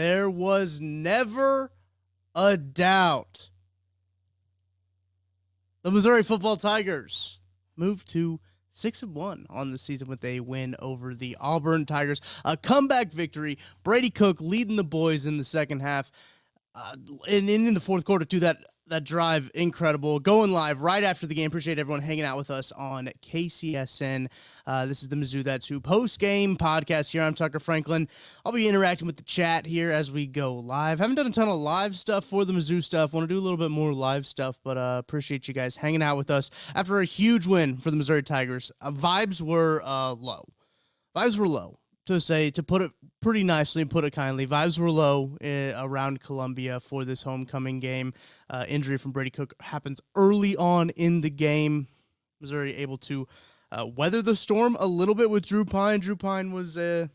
There was never a doubt. The Missouri football Tigers moved to 6-1 on the season with a win over the Auburn Tigers. A comeback victory. Brady Cook leading the boys in the second half. And in the fourth quarter, too, that drive, incredible. Going live right after the game. Appreciate everyone hanging out with us on KCSN. This is the Mizzou That's Who post-game podcast here. I'm Tucker Franklin. I'll be interacting with the chat here as we go live. Haven't done a ton of live stuff for the Mizzou stuff. Want to do a little bit more live stuff, but appreciate you guys hanging out with us after a huge win for the Missouri Tigers. Vibes were low. To put it pretty nicely and put it kindly, vibes were low around Columbia for this homecoming game. Injury from Brady Cook happens early on in the game. Missouri able to weather the storm a little bit with Drew Pine. Drew Pine was able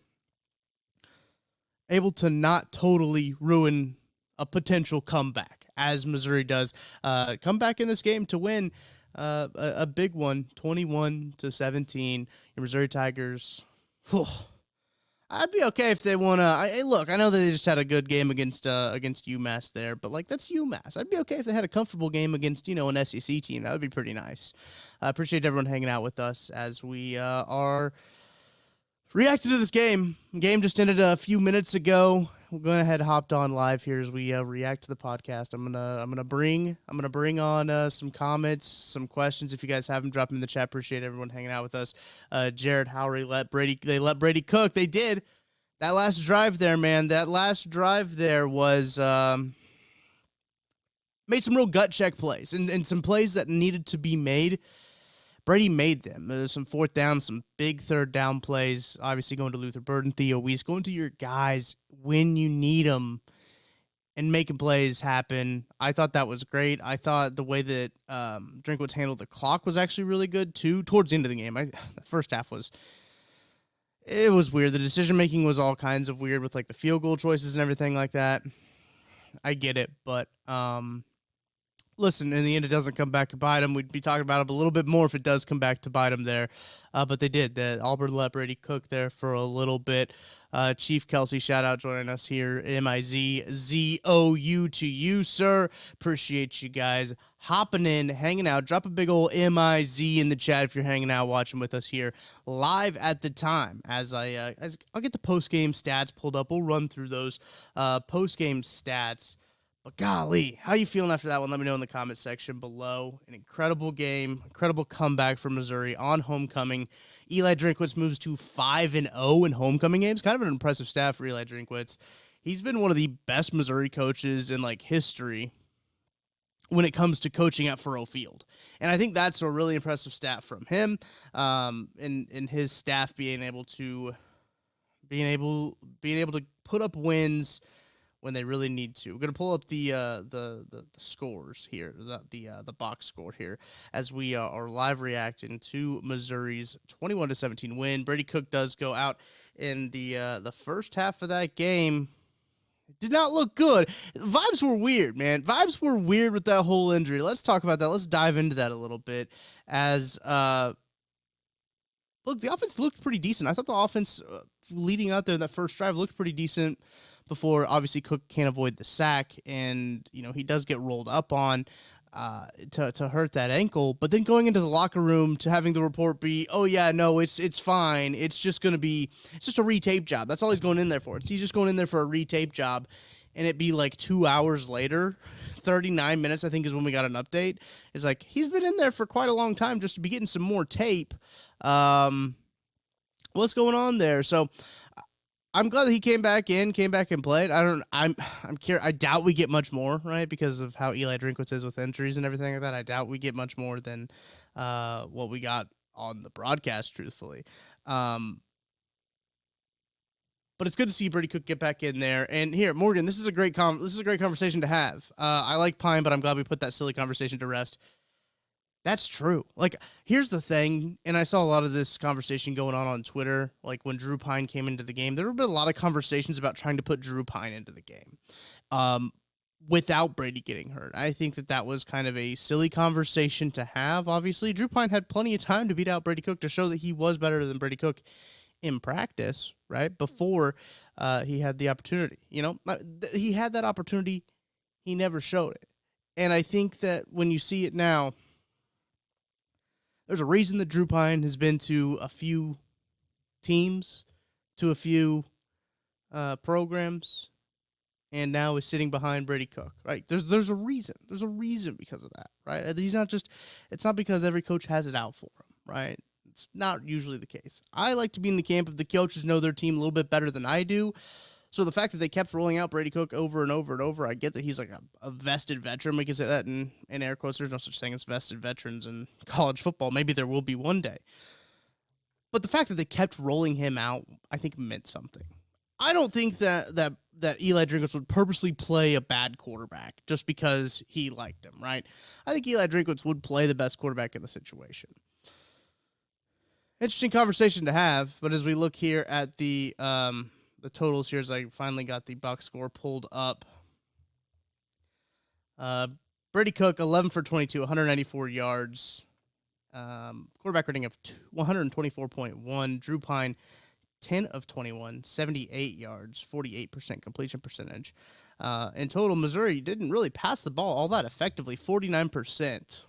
to not totally ruin a potential comeback, as Missouri does. Come back in this game to win a big one, 21-17. Your Missouri Tigers. I'd be okay if they won. Look, I know that they just had a good game against UMass there, but that's UMass. I'd be okay if they had a comfortable game against an SEC team. That would be pretty nice. I appreciate everyone hanging out with us as we are reacting to this game. Game just ended a few minutes ago. We're going ahead and hopped on live here as we react to the podcast. I'm gonna bring on some comments, some questions. If you guys have them, drop them in the chat. Appreciate everyone hanging out with us. Jared Howery let Brady Cook. They did that last drive there, man. That last drive there was made some real gut check plays and some plays that needed to be made. Brady made them. There's some fourth down, some big third down plays. Obviously going to Luther Burton, Theo Weiss, going to your guys when you need them and making plays happen. I thought that was great. I thought the way that Drinkwitz handled the clock was actually really good too. Towards the end of the game, the first half was weird. The decision making was all kinds of weird with the field goal choices and everything like that. I get it, but listen, in the end, it doesn't come back to bite them. We'd be talking about it a little bit more if it does come back to bite them there. But they did. The Auburn let Brady Cook there for a little bit. Chief Kelsey, shout out joining us here. MIZZOU to you, sir. Appreciate you guys hopping in, hanging out. Drop a big old MIZ in the chat if you're hanging out, watching with us here live at the time. As I'll get the post-game stats pulled up. We'll run through those post-game stats. But golly, how you feeling after that one? Let me know in the comment section below. An incredible game, incredible comeback for Missouri on homecoming. Eli Drinkwitz moves to 5-0 in homecoming games. Kind of an impressive stat for Eli Drinkwitz. He's been one of the best Missouri coaches in history when it comes to coaching at Furrow Field. And I think that's a really impressive stat from him. And his staff being able to put up wins when they really need to. We're gonna pull up the scores here, the box score here, as we are live reacting to Missouri's 21-17 win. Brady Cook does go out in the first half of that game. It did not look good. Vibes were weird, man. Vibes were weird with that whole injury. Let's talk about that. Let's dive into that a little bit. As look, the offense looked pretty decent. I thought the offense leading out there in that first drive looked pretty decent. Before, obviously, Cook can't avoid the sack, and he does get rolled up on to hurt that ankle. But then going into the locker room to having the report be, oh yeah, no, it's fine. It's just a retape job. That's all he's going in there for. He's just going in there for a retape job, and it be 2 hours later, 39 minutes I think is when we got an update. It's he's been in there for quite a long time just to be getting some more tape. What's going on there? So I'm glad that he came back and played. I'm curious. I doubt we get much more, right? Because of how Eli Drinkwitz is with injuries and everything like that. I doubt we get much more than what we got on the broadcast, truthfully. But it's good to see Brady Cook get back in there. And here, Morgan, this is a great conversation to have. I like Pine, but I'm glad we put that silly conversation to rest. That's true. Here's the thing, and I saw a lot of this conversation going on Twitter, when Drew Pine came into the game. There have been a lot of conversations about trying to put Drew Pine into the game without Brady getting hurt. I think that was kind of a silly conversation to have, obviously. Drew Pine had plenty of time to beat out Brady Cook to show that he was better than Brady Cook in practice, right, before he had the opportunity. He had that opportunity. He never showed it. And I think that when you see it now, there's a reason that Drew Pine has been to a few teams, to a few programs, and now is sitting behind Brady Cook, right? There's a reason. There's a reason because of that, right? It's not because every coach has it out for him, right? It's not usually the case. I like to be in the camp of the coaches know their team a little bit better than I do. So the fact that they kept rolling out Brady Cook over and over and over, I get that he's like a vested veteran. We can say that in air quotes. There's no such thing as vested veterans in college football. Maybe there will be one day. But the fact that they kept rolling him out, I think meant something. I don't think that Eli Drinkwitz would purposely play a bad quarterback just because he liked him, right? I think Eli Drinkwitz would play the best quarterback in the situation. Interesting conversation to have, but as we look here at the totals here, as I finally got the box score pulled up, Brady Cook 11 for 22, 194 yards, quarterback rating of 124.1. Drew Pine 10 of 21, 78 yards, 48% completion percentage. In total, Missouri didn't really pass the ball all that effectively, 49%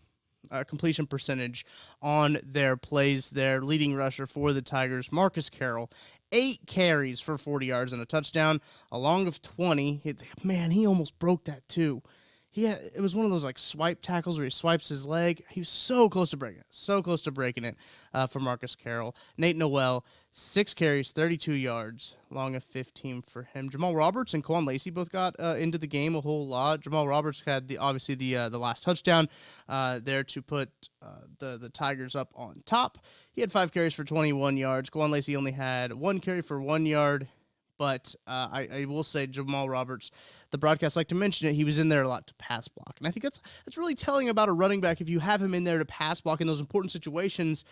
completion percentage on their plays. Their leading rusher for the Tigers, Marcus Carroll, 8 carries for 40 yards and a touchdown, a long of 20. He almost broke that too. It was one of those like swipe tackles where he swipes his leg. He was so close to breaking it for Marcus Carroll. Nate Noel, 6 carries, 32 yards, long of 15 for him. Jamal Roberts and Quan Lacey both got into the game a whole lot. Jamal Roberts had the last touchdown there to put the Tigers up on top. He had 5 carries for 21 yards. Quan Lacey only had 1 carry for 1 yard. But I will say Jamal Roberts, the broadcast like to mention it, he was in there a lot to pass block. And I think that's really telling about a running back. If you have him in there to pass block in those important situations,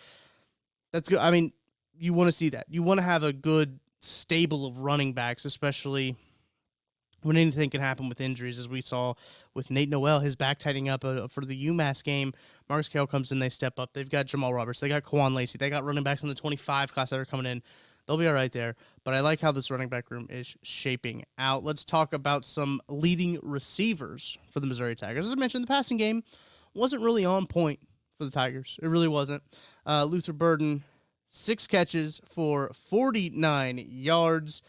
that's good. I mean, you want to see that. You want to have a good stable of running backs, especially when anything can happen with injuries, as we saw with Nate Noel, his back tightening up for the UMass game. Marcus Carroll comes in, they step up. They've got Jamal Roberts. They got Quan Lacey. They got running backs in the 25 class that are coming in. They'll be all right there, but I like how this running back room is shaping out. Let's talk about some leading receivers for the Missouri Tigers. As I mentioned, the passing game wasn't really on point for the Tigers. It really wasn't. Luther Burton, 6 catches for 49 yards.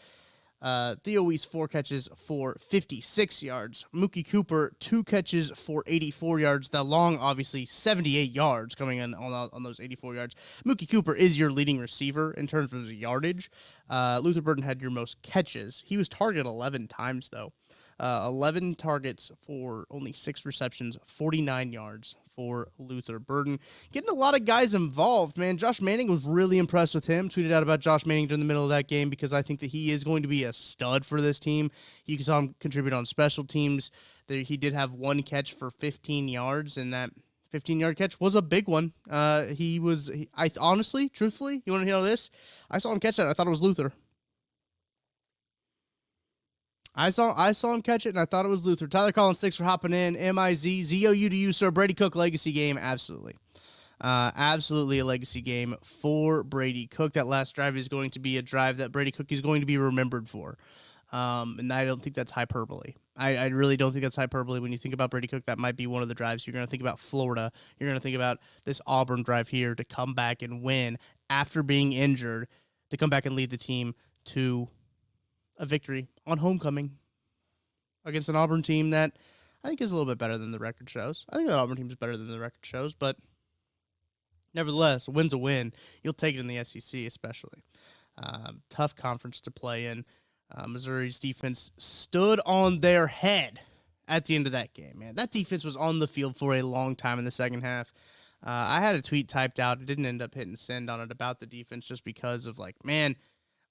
Theo Weiss, 4 catches for 56 yards. Mookie Cooper, 2 catches for 84 yards. The long, obviously, 78 yards coming in on those 84 yards. Mookie Cooper is your leading receiver in terms of yardage. Luther Burton had your most catches. He was targeted 11 times, though. 11 targets for only 6 receptions, 49 yards for Luther Burton. Getting a lot of guys involved, man. Josh Manning was really impressed with him. Tweeted out about Josh Manning during the middle of that game because I think that he is going to be a stud for this team. You saw him contribute on special teams. He did have 1 catch for 15 yards, and that 15-yard catch was a big one. Honestly, truthfully, you want to know this? I saw him catch that. I thought it was Luther. I saw him catch it, and I thought it was Luther. Tyler Collins, 6 for hopping in. M-I-Z, Z-O-U to you, sir. Brady Cook, legacy game. Absolutely. Absolutely a legacy game for Brady Cook. That last drive is going to be a drive that Brady Cook is going to be remembered for. And I don't think that's hyperbole. I really don't think that's hyperbole. When you think about Brady Cook, that might be one of the drives. You're going to think about Florida. You're going to think about this Auburn drive here to come back and win after being injured, to come back and lead the team to a victory on homecoming against an Auburn team that I think is a little bit better than the record shows. I think that Auburn team is better than the record shows, but nevertheless, a win's a win. You'll take it in the SEC, especially. Tough conference to play in. Missouri's defense stood on their head at the end of that game, man. That defense was on the field for a long time in the second half. I had a tweet typed out. I didn't end up hitting send on it about the defense just because of man,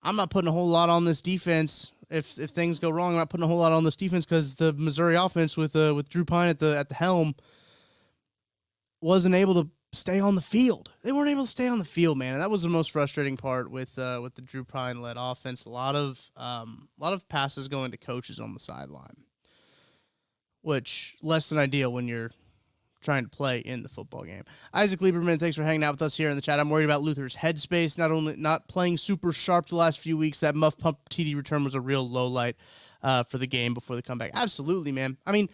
I'm not putting a whole lot on this defense. If things go wrong, I'm not putting a whole lot on this defense because the Missouri offense with Drew Pine at the helm wasn't able to stay on the field. They weren't able to stay on the field, man, and that was the most frustrating part with the Drew Pine led offense. A lot of passes going to coaches on the sideline, which less than ideal when you're trying to play in the football game. Isaac Lieberman, thanks for hanging out with us here in the chat. I'm worried about Luther's headspace, not playing super sharp the last few weeks. That muff pump TD return was a real low light for the game before the comeback. Absolutely, man. I mean,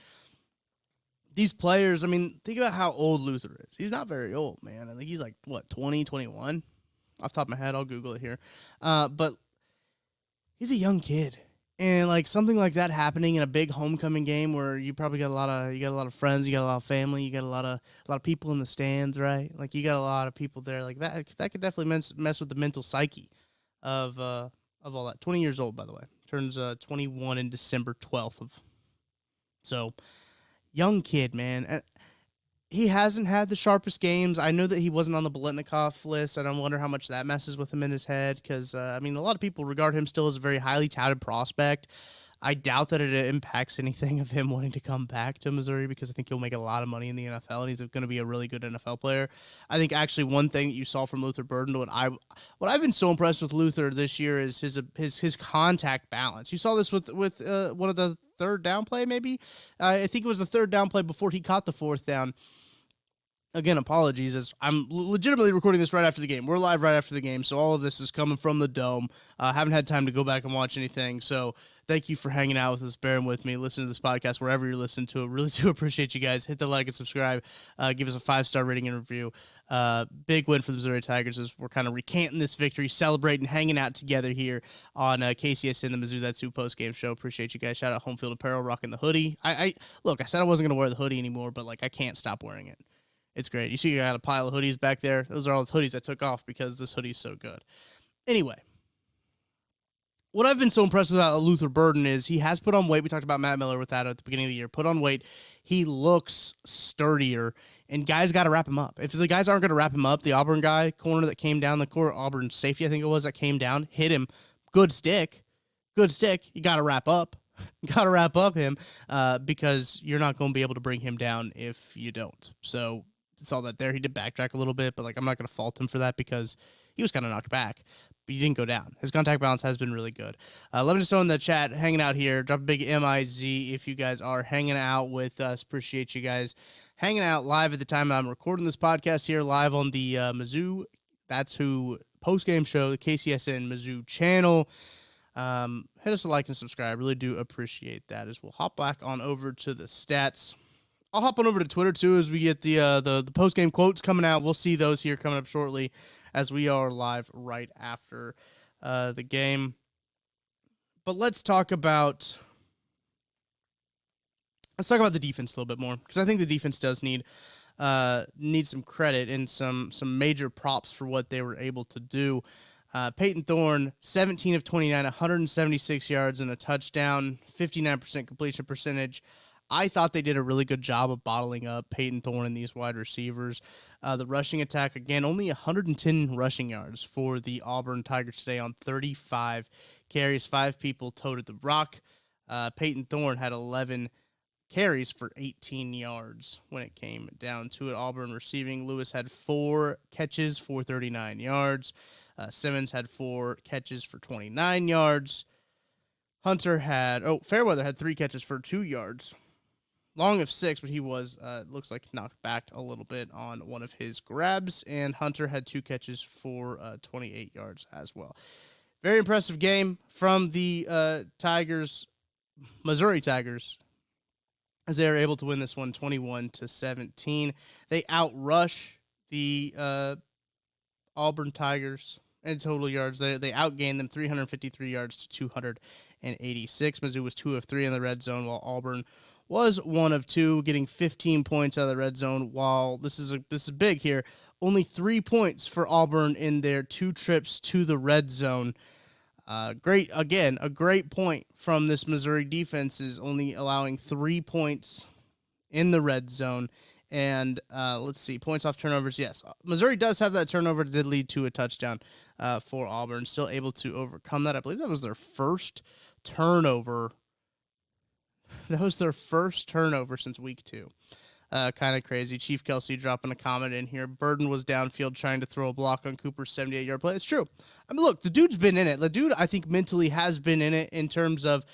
these players, I mean, think about how old Luther is. He's not very old, man. I think he's like, what, 20, 21? Off the top of my head, I'll Google it here. But he's a young kid. And like something like that happening in a big homecoming game where you probably got a lot of friends, you got a lot of family, you got a lot of people in the stands, right? Like you got a lot of people there. Like that could definitely mess with the mental psyche of all that. 20 years old, by the way. Turns 21 in December 12th. So young kid, man. And he hasn't had the sharpest games. I know that he wasn't on the Biletnikoff list, and I wonder how much that messes with him in his head because, I mean, a lot of people regard him still as a very highly touted prospect. I doubt that it impacts anything of him wanting to come back to Missouri because I think he'll make a lot of money in the NFL, and he's going to be a really good NFL player. I think actually one thing that you saw from Luther Burton, what I've been so impressed with Luther this year is his contact balance. You saw this with one of the third down play, maybe. I think it was the third down play before he caught the fourth down. Again, apologies, as I'm legitimately recording this right after the game. We're live right after the game, so all of this is coming from the Dome. Haven't had time to go back and watch anything, so thank you for hanging out with us, bearing with me, listening to this podcast wherever you're listening to it. Really do appreciate you guys. Hit the like and subscribe. Give us a 5-star rating and review. Big win for the Missouri Tigers as we're kind of recanting this victory, celebrating, hanging out together here on KCSN, the Mizzou That's Who post-game show. Appreciate you guys. Shout out Home Field Apparel, rocking the hoodie. Look, I said I wasn't going to wear the hoodie anymore, but like I can't stop wearing it. It's great. You see I got a pile of hoodies back there. Those are all the hoodies I took off because this hoodie's so good. Anyway, what I've been so impressed with Luther Burton is he has put on weight. We talked about Matt Miller with that at the beginning of the year. Put on weight. He looks sturdier, and guys got to wrap him up. If the guys aren't going to wrap him up, the Auburn guy, corner that came down the court, Auburn safety I think it was, that came down, hit him. Good stick. You got to wrap up. Got to wrap up him because you're not going to be able to bring him down if you don't. So saw that there. He did backtrack a little bit, but like I'm not going to fault him for that because he was kind of knocked back, but he didn't go down. His contact balance has been really good. Let me just know in the chat, hanging out here. Drop a big MIZ if you guys are hanging out with us. Appreciate you guys hanging out live at the time I'm recording this podcast here live on the Mizzou That's Who post-game show, the KCSN Mizzou channel. Hit us a like and subscribe. Really do appreciate that as we'll hop back on over to the stats. I'll hop on over to Twitter, too, as we get the post-game quotes coming out. We'll see those here coming up shortly as we are live right after the game. But let's talk about the defense a little bit more because I think the defense does need some credit and some major props for what they were able to do. Peyton Thorne, 17 of 29, 176 yards and a touchdown, 59% completion percentage. I thought they did a really good job of bottling up Peyton Thorne and these wide receivers. The rushing attack, again, only 110 rushing yards for the Auburn Tigers today on 35 carries. 5 people toted the rock. Peyton Thorne had 11 carries for 18 yards when it came down to it. Auburn receiving, Lewis had 4 catches for 39 yards. Simmons had 4 catches for 29 yards. Fairweather had 3 catches for 2 yards. Long of 6, but he was, looks like knocked back a little bit on one of his grabs, and Hunter had 2 catches for 28 yards as well. Very impressive game from the Missouri Tigers, as they are able to win this one 21-17. They outrush the Auburn Tigers in total yards. They outgained them 353 yards to 286. Mizzou was 2 of 3 in the red zone, while Auburn was 1 of 2, getting 15 points out of the red zone. While this is big here, only 3 points for Auburn in their 2 trips to the red zone. A great point from this Missouri defense is only allowing 3 points in the red zone. And let's see, points off turnovers. Yes, Missouri does have that turnover that did lead to a touchdown for Auburn. Still able to overcome that. I believe that was their first turnover. That was their first turnover since week 2. Kind of crazy. Chief Kelsey dropping a comment in here. Burton was downfield trying to throw a block on Cooper's 78-yard play. It's true. I mean, look, the dude's been in it. The dude, I think, mentally has been in it in terms of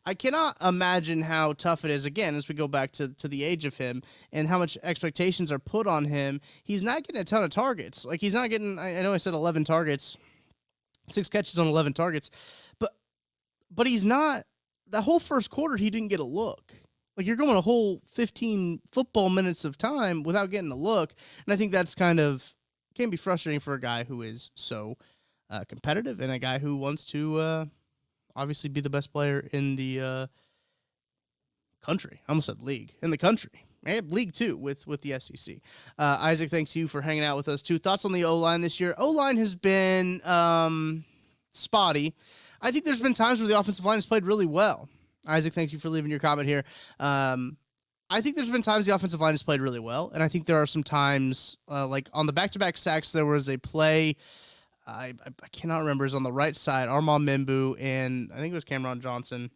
I cannot imagine how tough it is, again, as we go back to the age of him and how much expectations are put on him. He's not getting a ton of targets. Like, he's not getting, I know I said 11 targets, 6 catches on 11 targets, but he's not, the whole first quarter, he didn't get a look. Like, you're going a whole 15 football minutes of time without getting a look. And I think that's can be frustrating for a guy who is so competitive and a guy who wants to obviously be the best player in the country. I almost said league. In the country. And league too with the SEC. Isaac, thanks to you for hanging out with us too. Thoughts on the O-line this year? O-line has been spotty. I think there's been times where the offensive line has played really well. Isaac, thank you for leaving your comment here. I think there's been times the offensive line has played really well, and I think there are some times, like on the back-to-back sacks, there was a play, I cannot remember, it was on the right side, Armand Membu, and I think it was Cameron Johnson.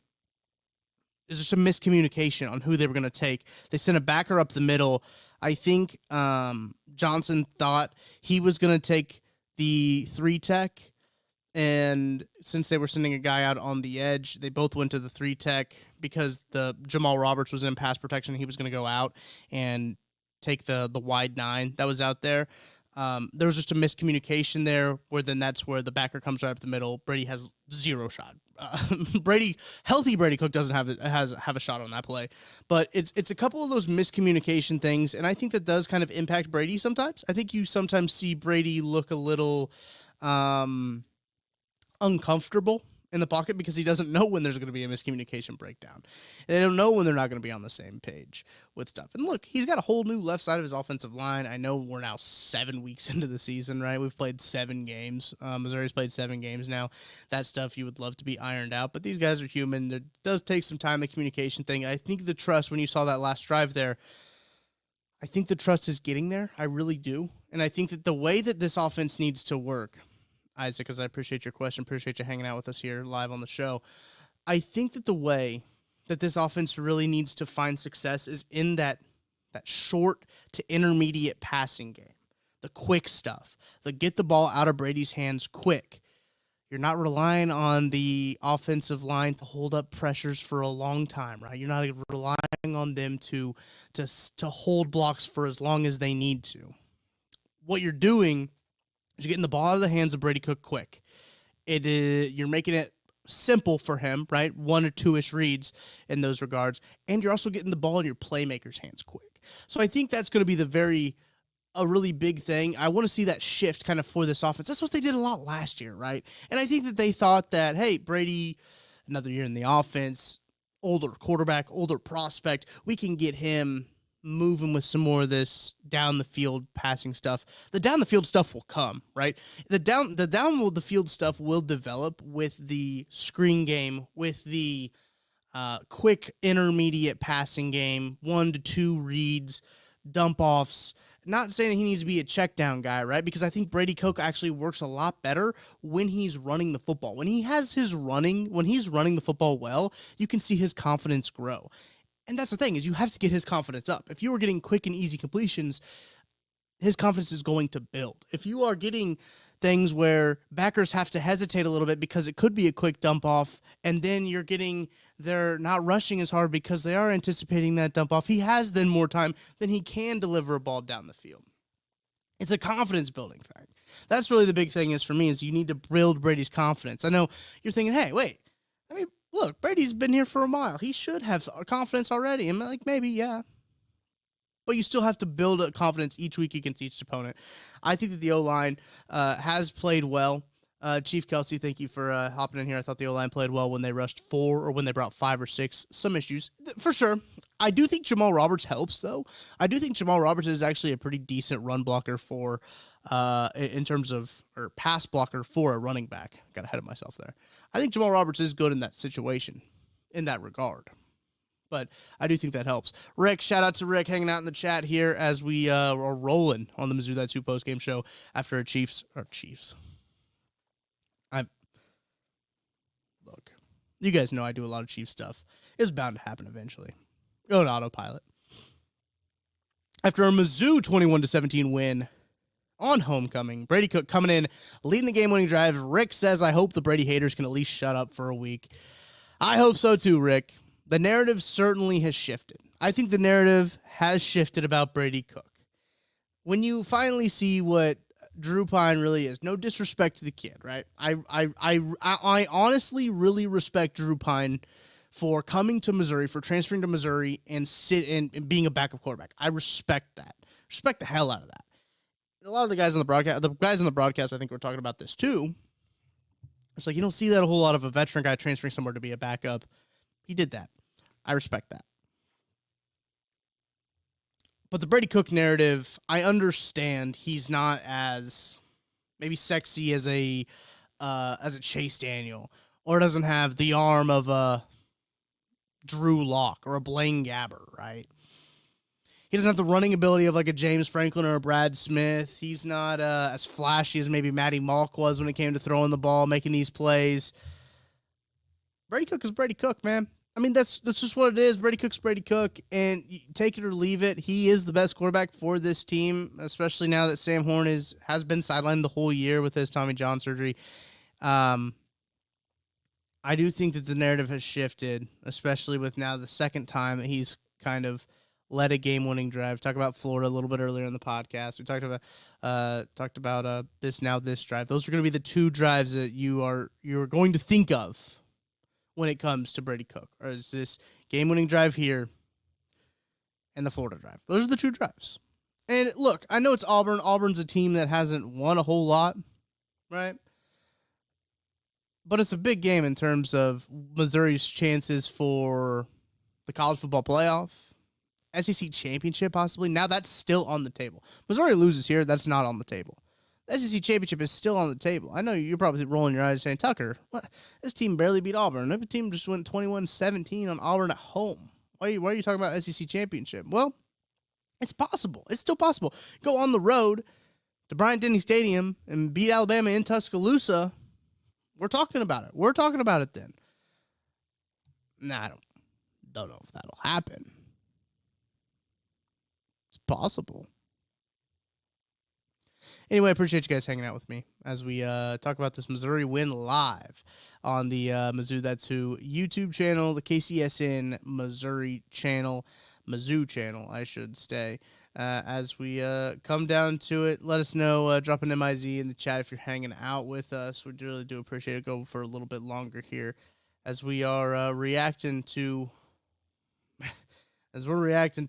There's just a miscommunication on who they were going to take. They sent a backer up the middle. I think Johnson thought he was going to take the 3-tech, and since they were sending a guy out on the edge, they both went to the 3-tech because the Jamal Roberts was in pass protection. He was going to go out and take the wide 9 that was out there. There was just a miscommunication there where then that's where the backer comes right up the middle. Brady has 0 shot. Healthy Brady Cook doesn't have a shot on that play, but it's a couple of those miscommunication things. And I think that does kind of impact Brady sometimes. I think you sometimes see Brady look a little, uncomfortable in the pocket because he doesn't know when there's going to be a miscommunication breakdown. They don't know when they're not going to be on the same page with stuff. And look, he's got a whole new left side of his offensive line. I know we're now 7 weeks into the season, right? We've played 7 games. Missouri's played 7 games now. That stuff you would love to be ironed out, but these guys are human. It does take some time, the communication thing. I think the trust, when you saw that last drive there, I think the trust is getting there. I really do. And I think that the way that this offense needs to work, Isaac, because I appreciate your question, appreciate you hanging out with us here live on the show. I think that the way that this offense really needs to find success is in that short to intermediate passing game, the quick stuff, the get the ball out of Brady's hands quick. You're not relying on the offensive line to hold up pressures for a long time, right? You're not relying on them to hold blocks for as long as they need to. What you're doing is you're getting the ball out of the hands of Brady Cook quick. You're making it simple for him, right? 1 or 2-ish reads in those regards. And you're also getting the ball in your playmakers' hands quick. So I think that's going to be a really big thing. I want to see that shift kind of for this offense. That's what they did a lot last year, right? And I think that they thought that, hey, Brady, another year in the offense, older quarterback, older prospect, we can get him moving with some more of this down the field passing stuff. The down the field stuff will come, right? The down the field stuff will develop with the screen game, with the quick intermediate passing game, 1 to 2 reads, dump offs. Not saying he needs to be a check down guy, right? Because I think Brady Cook actually works a lot better when he's running the football. When he's running the football well, you can see his confidence grow. And that's the thing, is you have to get his confidence up. If you are getting quick and easy completions, his confidence is going to build. If you are getting things where backers have to hesitate a little bit because it could be a quick dump off, and then they're not rushing as hard because they are anticipating that dump off, he has then more time, then he can deliver a ball down the field. It's a confidence building thing. That's really the big thing is for me, is you need to build Brady's confidence. I know you're thinking, hey, wait, look, Brady's been here for a while. He should have confidence already. And like, maybe, yeah. But you still have to build a confidence each week against each opponent. I think that the O-line has played well. Chief Kelsey, thank you for hopping in here. I thought the O-line played well when they rushed 4 or when they brought 5 or 6. Some issues, for sure. I do think Jamal Roberts helps, though. I do think Jamal Roberts is actually a pretty decent run blocker for, in terms of, or pass blocker for a running back. Got ahead of myself there. I think Jamal Roberts is good in that situation, in that regard. But I do think that helps. Rick, shout out to Rick hanging out in the chat here as we are rolling on the Mizzou That's Who postgame show after a Chiefs. Look, you guys know I do a lot of Chiefs stuff. It's bound to happen eventually. Go to autopilot. After a Mizzou 21-17 win on homecoming, Brady Cook coming in, leading the game-winning drive. Rick says, I hope the Brady haters can at least shut up for a week. I hope so too, Rick. The narrative certainly has shifted. I think the narrative has shifted about Brady Cook. When you finally see what Drew Pine really is, no disrespect to the kid, right? I honestly really respect Drew Pine for coming to Missouri, for transferring to Missouri and and being a backup quarterback. I respect that. Respect the hell out of that. A lot of the guys on the broadcast, I think, were talking about this too. It's like you don't see that a whole lot of a veteran guy transferring somewhere to be a backup. He did that. I respect that. But the Brady Cook narrative, I understand he's not as maybe sexy as a Chase Daniel, or doesn't have the arm of a Drew Lock or a Blaine Gabbert, right? He doesn't have the running ability of like a James Franklin or a Brad Smith. He's not as flashy as maybe Matty Malk was when it came to throwing the ball, making these plays. Brady Cook is Brady Cook, man. I mean, that's just what it is. Brady Cook's Brady Cook, and take it or leave it. He is the best quarterback for this team, especially now that Sam Horn has been sidelined the whole year with his Tommy John surgery. I do think that the narrative has shifted, especially with now the second time that he's kind of led a game-winning drive. Talk about Florida a little bit earlier in the podcast. We talked about this drive. Those are going to be the two drives that you're going to think of when it comes to Brady Cook, or is this game-winning drive here and the Florida drive? Those are the two drives. And look, I know it's Auburn. Auburn's a team that hasn't won a whole lot, right? But it's a big game in terms of Missouri's chances for the college football playoff, SEC championship possibly. Now that's still on the table. Missouri loses here, that's not on the table. The SEC championship is still on the table. I know you're probably rolling your eyes saying, Tucker, what? This team barely beat Auburn. Every team just went 21-17 on Auburn at home. Why are you talking about SEC championship? Well, it's possible. It's still possible. Go on the road to Bryant-Denny Stadium and beat Alabama in Tuscaloosa. We're talking about it. We're talking about it then. Nah, I don't know if that'll happen. It's possible. Anyway, I appreciate you guys hanging out with me as we talk about this Missouri win live on the Mizzou That's Who YouTube channel, the KCSN Mizzou channel, I should say. As we come down to it, let us know, drop an MIZ in the chat if you're hanging out with us. We really do appreciate it. Go for a little bit longer here as we are reacting to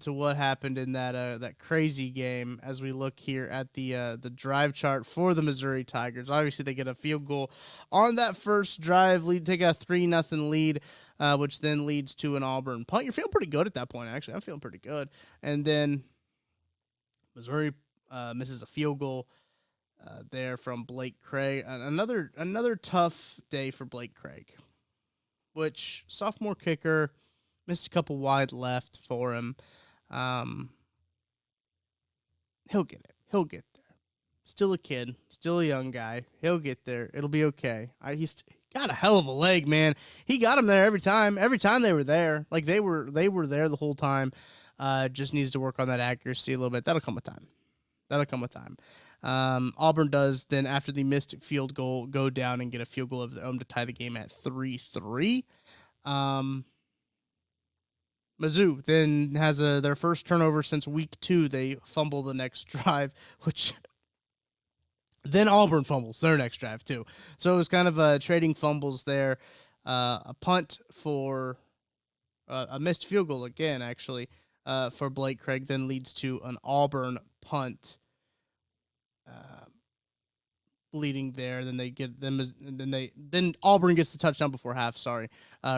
what happened in that crazy game. As we look here at the drive chart for the Missouri Tigers, obviously they get a field goal on that first drive, take a 3-0 lead, which then leads to an Auburn punt. You're feeling pretty good at that point, actually. I'm feeling pretty good, and then Missouri misses a field goal there from Blake Craig. Another tough day for Blake Craig, which sophomore kicker. Missed a couple wide left for him. He'll get it. He'll get there. Still a kid. Still a young guy. He'll get there. It'll be okay. He's got a hell of a leg, man. He got him there every time. Every time they were there. Like, they were there the whole time. Just needs to work on that accuracy a little bit. That'll come with time. Auburn does then, after the missed field goal, go down and get a field goal of their own to tie the game at 3-3. Mizzou then has their first turnover since week 2. They fumble the next drive, which then Auburn fumbles their next drive too. So it was kind of trading fumbles there. A punt for a missed field goal again, actually, for Blake Craig, then leads to an Auburn punt. Leading there, then they get them, then Auburn gets the touchdown before half. Sorry,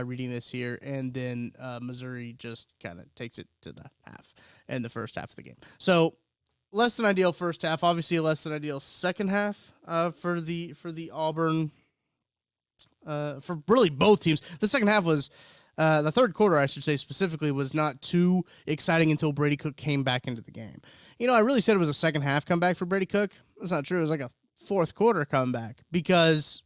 reading this here, and then Missouri just kind of takes it to the half and the first half of the game. So less than ideal first half, obviously a less than ideal second half for the Auburn, for really both teams. The second half was the third quarter, I should say specifically, was not too exciting until Brady Cook came back into the game. You know, I really said it was a second half comeback for Brady Cook. That's not true. It was like a fourth quarter comeback, because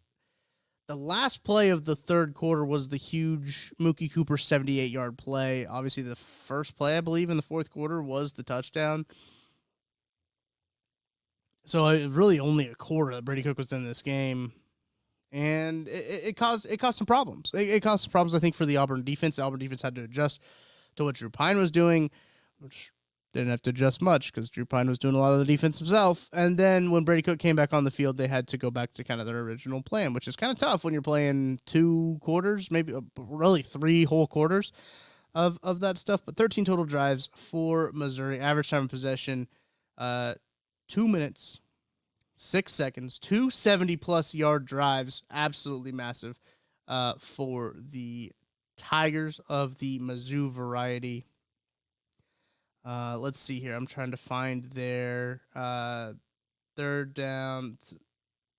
the last play of the third quarter was the huge Mookie Cooper 78-yard play. Obviously, the first play, I believe, in the fourth quarter was the touchdown. So really only a quarter that Brady Cook was in this game. and it caused some problems. It caused some problems, I think, for the Auburn defense. The Auburn defense had to adjust to what Drew Pine was doing, which didn't have to adjust much because Drew Pine was doing a lot of the defense himself. And then when Brady Cook came back on the field, they had to go back to kind of their original plan, which is kind of tough when you're playing 2 quarters, maybe really 3 whole quarters of that stuff. But 13 total drives for Missouri. Average time of possession, 2 minutes, 6 seconds, 270-plus yard drives. Absolutely massive for the Tigers of the Mizzou variety. Let's see here. I'm trying to find their third down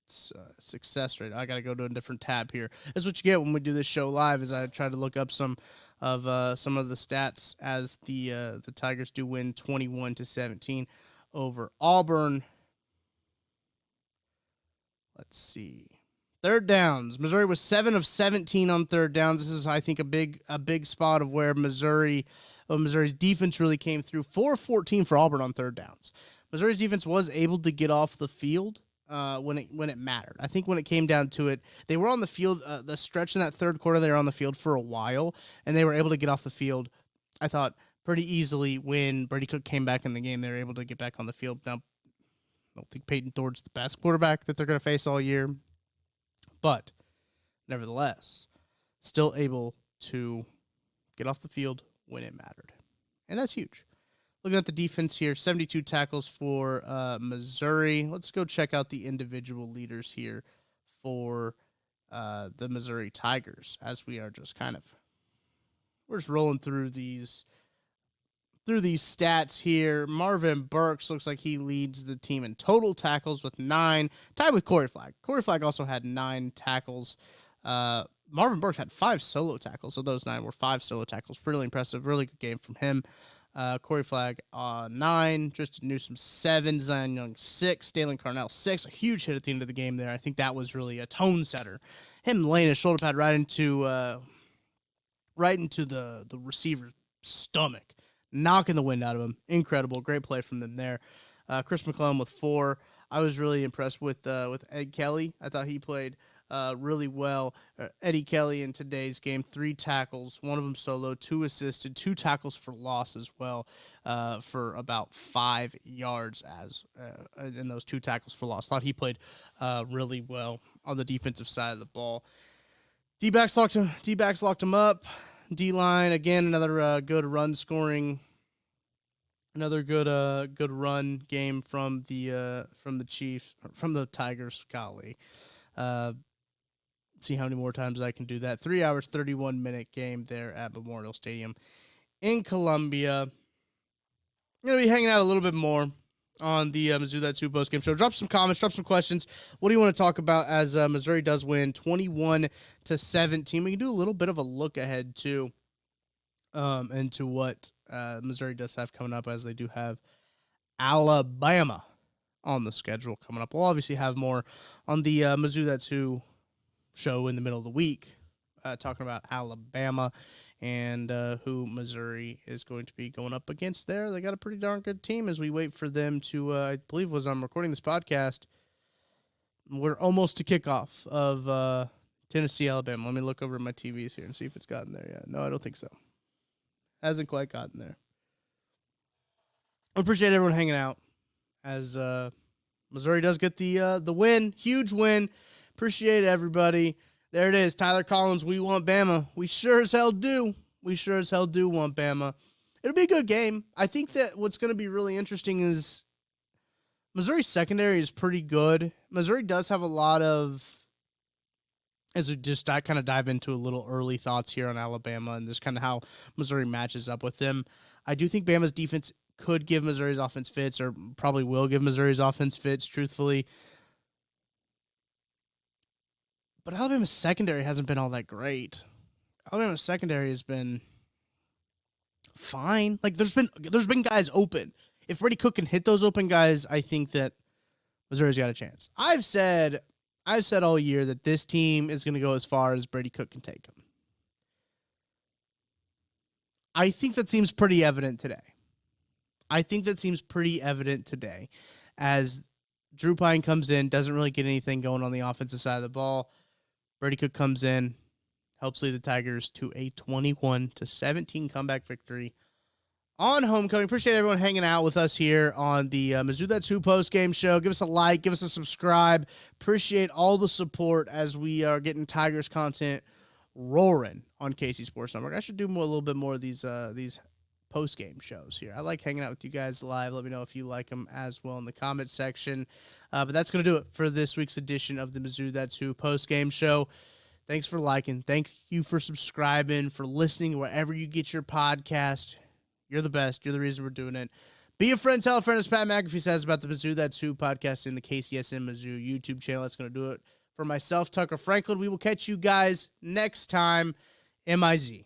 success rate. I got to go to a different tab here. That's what you get when we do this show live, is I try to look up some of the stats as the Tigers do win 21-17 over Auburn. Let's see. Third downs. Missouri was 7 of 17 on third downs. This is, I think, a big spot of where Missouri's defense really came through. 4 of 14 for Auburn on third downs. Missouri's defense was able to get off the field when it mattered. I think when it came down to it, they were on the field. The stretch in that third quarter, they were on the field for a while, and they were able to get off the field, I thought, pretty easily. When Brady Cook came back in the game, they were able to get back on the field. Now, I don't think Peyton Thorne's the best quarterback that they're going to face all year, but nevertheless, still able to get off the field when it mattered. And that's huge. Looking at the defense here, 72 tackles for Missouri. Let's go check out the individual leaders here for the Missouri Tigers, as we are just we're just rolling through these stats here. Marvin Burks looks like he leads the team in total tackles with 9, tied with Corey Flagg. Corey Flagg also had 9 tackles. Marvin Burks had 5 solo tackles, so those 9 were 5 solo tackles. Really impressive. Really good game from him. Corey Flagg 9, Tristan Newsom 7, Zion Young 6, Dalen Carnell 6. A huge hit at the end of the game there. I think that was really a tone setter. Him laying his shoulder pad right into the receiver's stomach, knocking the wind out of him. Incredible. Great play from them there. Chris McClellan with 4. I was really impressed with Ed Kelly. I thought he played really well. Eddie Kelly in today's game, 3 tackles, 1 of them solo, 2 assisted, 2 tackles for loss as well, for about 5 yards in those 2 tackles for loss. Thought he played really well on the defensive side of the ball. D-backs locked him up. D-line, again, another good run scoring. Another good run game from the Chiefs, from the Tigers. Golly. See how many more times I can do that. 3 hours, 31-minute game there at Memorial Stadium in Columbia. I'm going to be hanging out a little bit more on the Mizzou That's Who post game show. Drop some comments, drop some questions. What do you want to talk about as Missouri does win 21-17? We can do a little bit of a look ahead too, into what Missouri does have coming up, as they do have Alabama on the schedule coming up. We'll obviously have more on the Mizzou That's Who show in the middle of the week, talking about Alabama and who Missouri is going to be going up against there. They got a pretty darn good team as we wait for them to, I believe as I'm recording this podcast, we're almost to kickoff of Tennessee, Alabama. Let me look over at my TVs here and see if it's gotten there yet. No, I don't think so. Hasn't quite gotten there. I appreciate everyone hanging out as Missouri does get the win. Huge win. Appreciate everybody. There it is. Tyler Collins, we want Bama. We sure as hell do. We sure as hell do want Bama. It'll be a good game. I think that what's going to be really interesting is Missouri's secondary is pretty good. Missouri does have a lot of, as we just kind of dive into a little early thoughts here on Alabama and just kind of how Missouri matches up with them. I do think Bama's defense could give Missouri's offense fits, or probably will give Missouri's offense fits, truthfully. But Alabama's secondary hasn't been all that great. Alabama's secondary has been fine. Like there's been guys open. If Brady Cook can hit those open guys, I think that Missouri's got a chance. I've said all year that this team is going to go as far as Brady Cook can take them. I think that seems pretty evident today. As Drew Pine comes in, doesn't really get anything going on the offensive side of the ball. Brady Cook comes in, helps lead the Tigers to a 21-17 comeback victory on homecoming. Appreciate everyone hanging out with us here on the Mizzou That's Who post-game show. Give us a like, give us a subscribe. Appreciate all the support as we are getting Tigers content roaring on KC Sports Network. I should do a little bit more of these post-game shows here. I like hanging out with you guys live. Let me know if you like them as well in the comment section. But that's going to do it for this week's edition of the Mizzou That's Who post-game show. Thanks for liking. Thank you for subscribing, for listening wherever you get your podcast. You're the best. You're the reason we're doing it. Be a friend, tell a friend, as Pat McAfee says about the Mizzou That's Who podcast in the KCSN Mizzou YouTube channel. That's going to do it for myself, Tucker Franklin. We will catch you guys next time. MIZ.